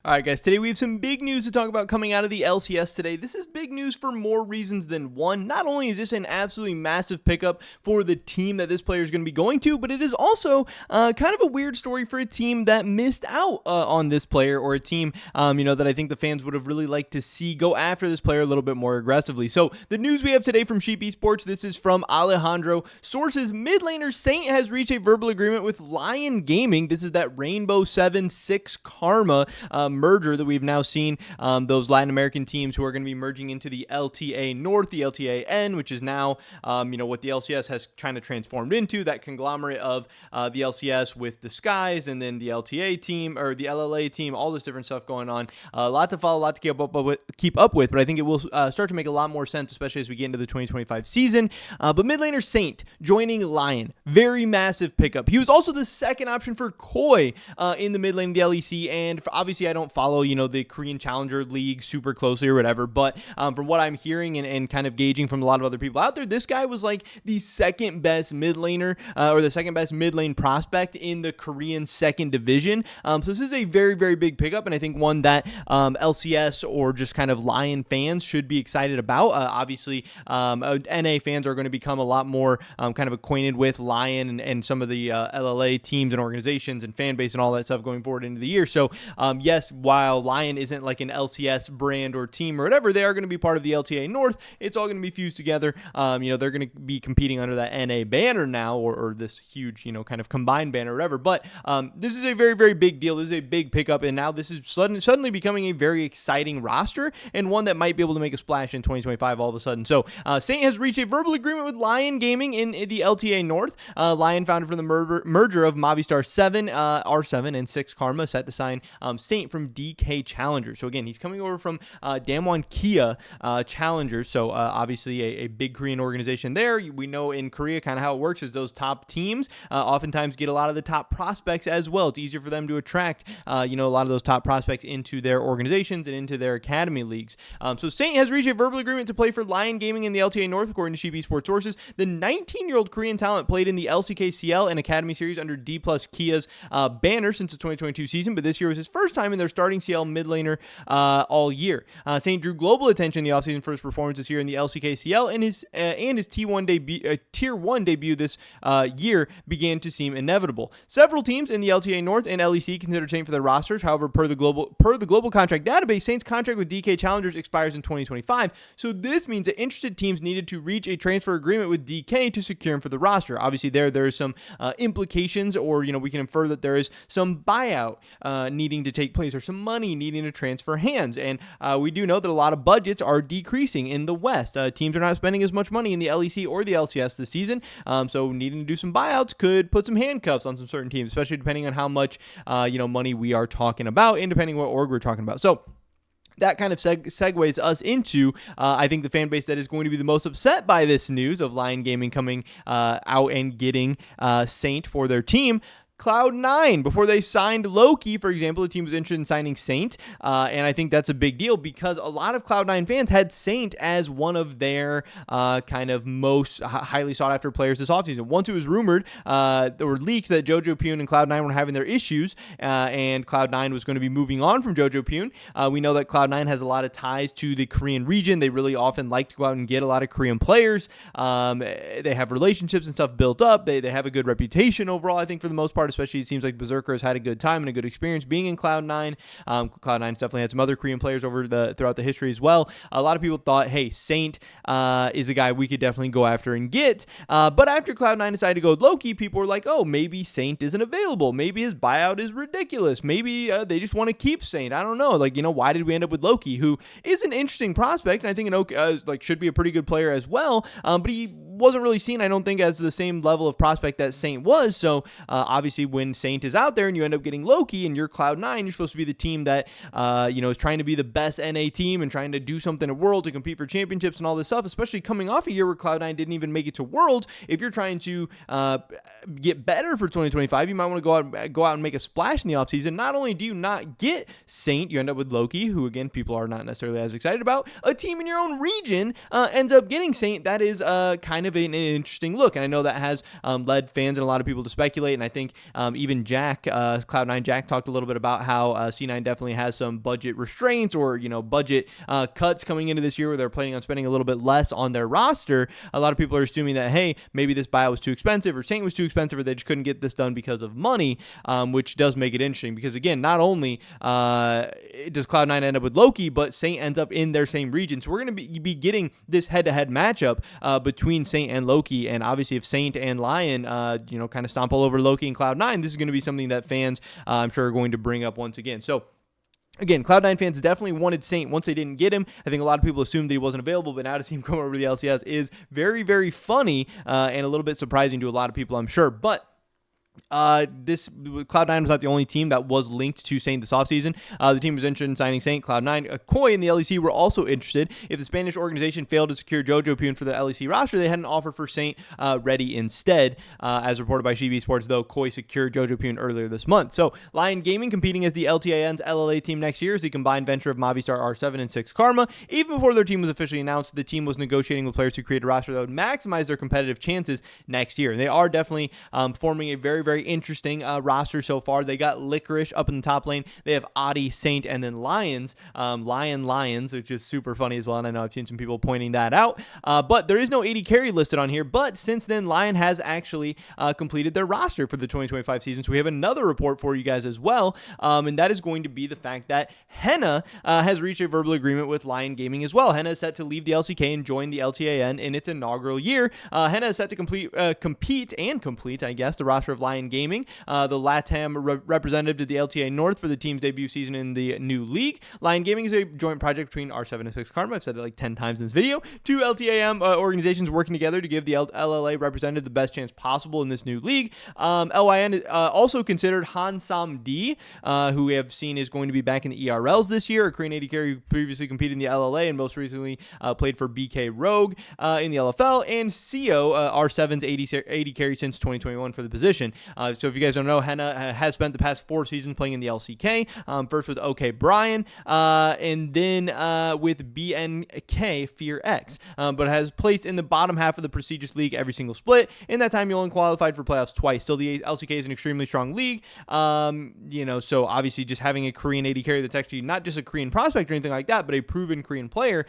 All right, guys, today we have some big news to talk about coming out of the LCS today. This is big news for more reasons than one. Not only is this an absolutely massive pickup for the team that this player is going to be going to, but it is also kind of a weird story for a team that missed out on this player, or a team, that I think the fans would have really liked to see go after this player a little bit more aggressively. So the news we have today from Sheep Esports, this is from Alejandro. Sources, mid laner Saint has reached a verbal agreement with Lyon Gaming. This is that Rainbow 7-6 Karma merger that we've now seen, those Latin American teams who are going to be merging into the LTA North, the LTA N, which is now, what the LCS has kind of transformed into, that conglomerate of the LCS with the Skies, and then the LTA team, or the LLA team, all this different stuff going on. A lot to follow, a lot to keep up with, but I think it will start to make a lot more sense, especially as we get into the 2025 season. But mid laner Saint joining Lyon, very massive pickup. He was also the second option for Koi in the mid lane of the LEC, and obviously I don't follow, the Korean Challenger League super closely or whatever, but from what I'm hearing and kind of gauging from a lot of other people out there, this guy was like the second best mid laner, or the second best mid lane prospect in the Korean second division. So this is a very, very big pickup, and I think one that LCS or just kind of Lyon fans should be excited about. Obviously, NA fans are going to become a lot more kind of acquainted with Lyon and some of the LLA teams and organizations and fan base and all that stuff going forward into the year. So yes, while Lyon isn't like an LCS brand or team or whatever, they are going to be part of the LTA North. It's all going to be fused together. They're going to be competing under that NA banner now, or this huge, kind of combined banner or whatever. But this is a very, very big deal. This is a big pickup, and now this is suddenly becoming a very exciting roster, and one that might be able to make a splash in 2025 all of a sudden. So Saint has reached a verbal agreement with Lyon Gaming in the LTA North. Lyon, founded from the merger of Movistar 7, R7, and 6 Karma, set to sign Saint from DK Challengers. So again, he's coming over from Damwon Kia Challengers. So obviously a big Korean organization there. We know in Korea kind of how it works is those top teams oftentimes get a lot of the top prospects as well. It's easier for them to attract a lot of those top prospects into their organizations and into their academy leagues. So Saint has reached a verbal agreement to play for Lyon Gaming in the LTA North, according to Sheep Esports sources. The 19-year-old Korean talent played in the LCK-CL and Academy Series under D+ Kia's banner since the 2022 season, but this year was his first time in their starting CL mid laner all year. Saint drew global attention in the offseason for his performance this year in the LCK-CL, and his Tier 1 debut this year began to seem inevitable. Several teams in the LTA North and LEC considered Saint for their rosters. However, per the global contract database, Saint's contract with DK Challengers expires in 2025. So this means that interested teams needed to reach a transfer agreement with DK to secure him for the roster. Obviously, there is some implications, or we can infer that there is some buyout needing to take place, or some money needing to transfer hands. And we do know that a lot of budgets are decreasing in the West. Teams are not spending as much money in the LEC or the LCS this season. So needing to do some buyouts could put some handcuffs on some certain teams, especially depending on how much money we are talking about, and depending on what org we're talking about. So that kind of segues us into, I think, the fan base that is going to be the most upset by this news of Lyon Gaming coming out and getting Saint for their team. Cloud9, before they signed Loki, for example, the team was interested in signing Saint, and I think that's a big deal because a lot of Cloud9 fans had Saint as one of their kind of most highly sought-after players this offseason. Once it was rumored or leaked that Jojo Pyun and Cloud9 were having their issues, and Cloud9 was going to be moving on from Jojo Pyun, we know that Cloud9 has a lot of ties to the Korean region. They really often like to go out and get a lot of Korean players. They have relationships and stuff built up. They have a good reputation overall, I think, for the most part. Especially, it seems like Berserker has had a good time and a good experience being in Cloud9. Cloud9's definitely had some other Korean players throughout the history as well. A lot of people thought, hey, Saint is a guy we could definitely go after and get. But after Cloud9 decided to go with Loki, people were like, oh, maybe Saint isn't available. Maybe his buyout is ridiculous. Maybe they just want to keep Saint. I don't know. Why did we end up with Loki, who is an interesting prospect, and I think should be a pretty good player as well. But he wasn't really seen, I don't think, as the same level of prospect that Saint was. So obviously, when Saint is out there and you end up getting Loki and you're Cloud9, you're supposed to be the team that is trying to be the best NA team and trying to do something at World to compete for championships and all this stuff, especially coming off a year where Cloud9 didn't even make it to World. If you're trying to get better for 2025, you might want to go out and make a splash in the offseason. Not only do you not get Saint, you end up with Loki, who again people are not necessarily as excited about. A team in your own region ends up getting Saint that is kind of an interesting look. And I know that has led fans and a lot of people to speculate. And I think even Jack, Cloud9 Jack, talked a little bit about how C9 definitely has some budget restraints or, budget cuts coming into this year where they're planning on spending a little bit less on their roster. A lot of people are assuming that, hey, maybe this buyout was too expensive or Saint was too expensive or they just couldn't get this done because of money, which does make it interesting because, again, not only does Cloud9 end up with Loki, but Saint ends up in their same region. So we're going to be getting this head-to-head matchup between Saint and Loki. And obviously if Saint and Lyon, kind of stomp all over Loki and Cloud9, this is going to be something that fans, I'm sure, are going to bring up once again. So again, Cloud9 fans definitely wanted Saint once they didn't get him. I think a lot of people assumed that he wasn't available, but now to see him come over to the LCS is very, very funny and a little bit surprising to a lot of people, I'm sure. But this Cloud9 was not the only team that was linked to Saint this offseason. The team was interested in signing Saint. Cloud9, Koi, and the LEC were also interested. If the Spanish organization failed to secure Jojo Pune for the LEC roster, they had an offer for Saint ready instead. As reported by Shibi Sports, though, Koi secured Jojo Pune earlier this month. So Lyon Gaming competing as the LTAN's LLA team next year is the combined venture of Movistar R7 and 6 Karma. Even before their team was officially announced, the team was negotiating with players to create a roster that would maximize their competitive chances next year. And they are definitely forming a very, very interesting roster so far. They got Licorice up in the top lane. They have Adi, Saint, and then Lions, Lions, which is super funny as well. And I know I've seen some people pointing that out. But there is no AD carry listed on here. But since then, Lion has actually completed their roster for the 2025 season. So we have another report for you guys as well. And that is going to be the fact that Hena has reached a verbal agreement with Lyon Gaming as well. Hena is set to leave the LCK and join the LTAN in its inaugural year. Hena is set to compete, I guess, the roster of Lyon Gaming, the LATAM representative to the LTA North for the team's debut season in the new league. Lyon Gaming is a joint project between R7 and 6 Karma. I've said that like 10 times in this video. Two LTAM organizations working together to give the LLA representative the best chance possible in this new league. LYN also considered Han Sam D, who we have seen is going to be back in the ERLs this year, a Korean AD carry who previously competed in the LLA and most recently played for BK Rogue in the LFL, and CO, R7's AD carry since 2021 for the position. So if you guys don't know, Hena has spent the past 4 seasons playing in the LCK, first with OK Brian, and then with BNK Fear X, but has placed in the bottom half of the prestigious league every single split. In that time, you only qualified for playoffs twice. Still, the LCK is an extremely strong league, so obviously just having a Korean AD carry that's actually not just a Korean prospect or anything like that, but a proven Korean player.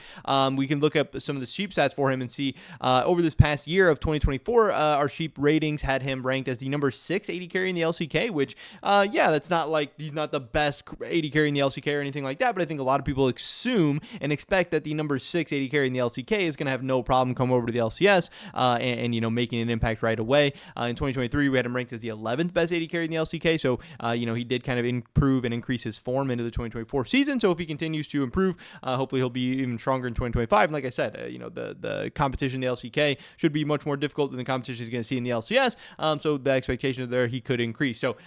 We can look up some of the sheep stats for him and see over this past year of 2024, our sheep ratings had him ranked as the number 6 AD carry in the LCK, which, that's not like he's not the best AD carry in the LCK or anything like that, but I think a lot of people assume and expect that the number 6 AD carry in the LCK is going to have no problem come over to the LCS and making an impact right away. In 2023, we had him ranked as the 11th best AD carry in the LCK, so, he did kind of improve and increase his form into the 2024 season, so if he continues to improve, hopefully he'll be even stronger in 2025, and like I said, the competition in the LCK should be much more difficult than the competition he's going to see in the LCS, so the expectation there he could increase. So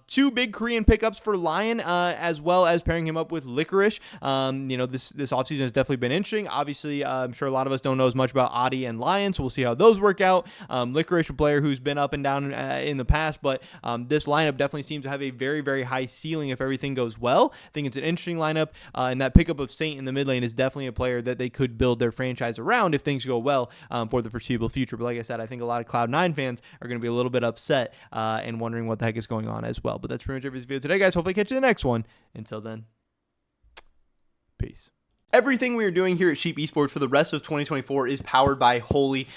2 big Korean pickups for Lyon, as well as pairing him up with Licorice. This offseason has definitely been interesting. Obviously, I'm sure a lot of us don't know as much about Adi and Lion, so we'll see how those work out. Licorice, a player who's been up and down in the past, but this lineup definitely seems to have a very, very high ceiling if everything goes well. I think it's an interesting lineup, and that pickup of Saint in the mid lane is definitely a player that they could build their franchise around if things go well for the foreseeable future. But like I said, I think a lot of Cloud9 fans are going to be a little bit upset and wondering what the heck is going on as well. But that's pretty much it for this video today, guys. Hopefully catch you in the next one. Until then, peace. Everything we are doing here at Sheep Esports for the rest of 2024 is powered by Holy.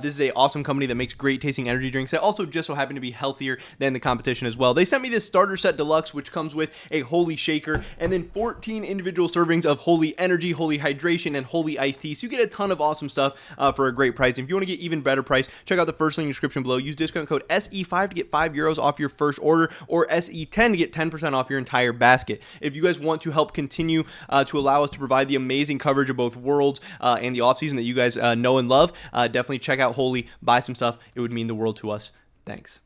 This is an awesome company that makes great tasting energy drinks that also just so happen to be healthier than the competition as well. They sent me this starter set deluxe, which comes with a Holy shaker and then 14 individual servings of Holy Energy, Holy Hydration, and Holy Iced Tea. So you get a ton of awesome stuff for a great price. And if you want to get even better price, check out the first link in the description below. Use discount code SE5 to get €5 off your first order, or SE10 to get 10% off your entire basket. If you guys want to help continue to allow us to provide the amazing coverage of both Worlds and the offseason that you guys know and love, definitely check out Holy, buy some stuff. It would mean the world to us. Thanks.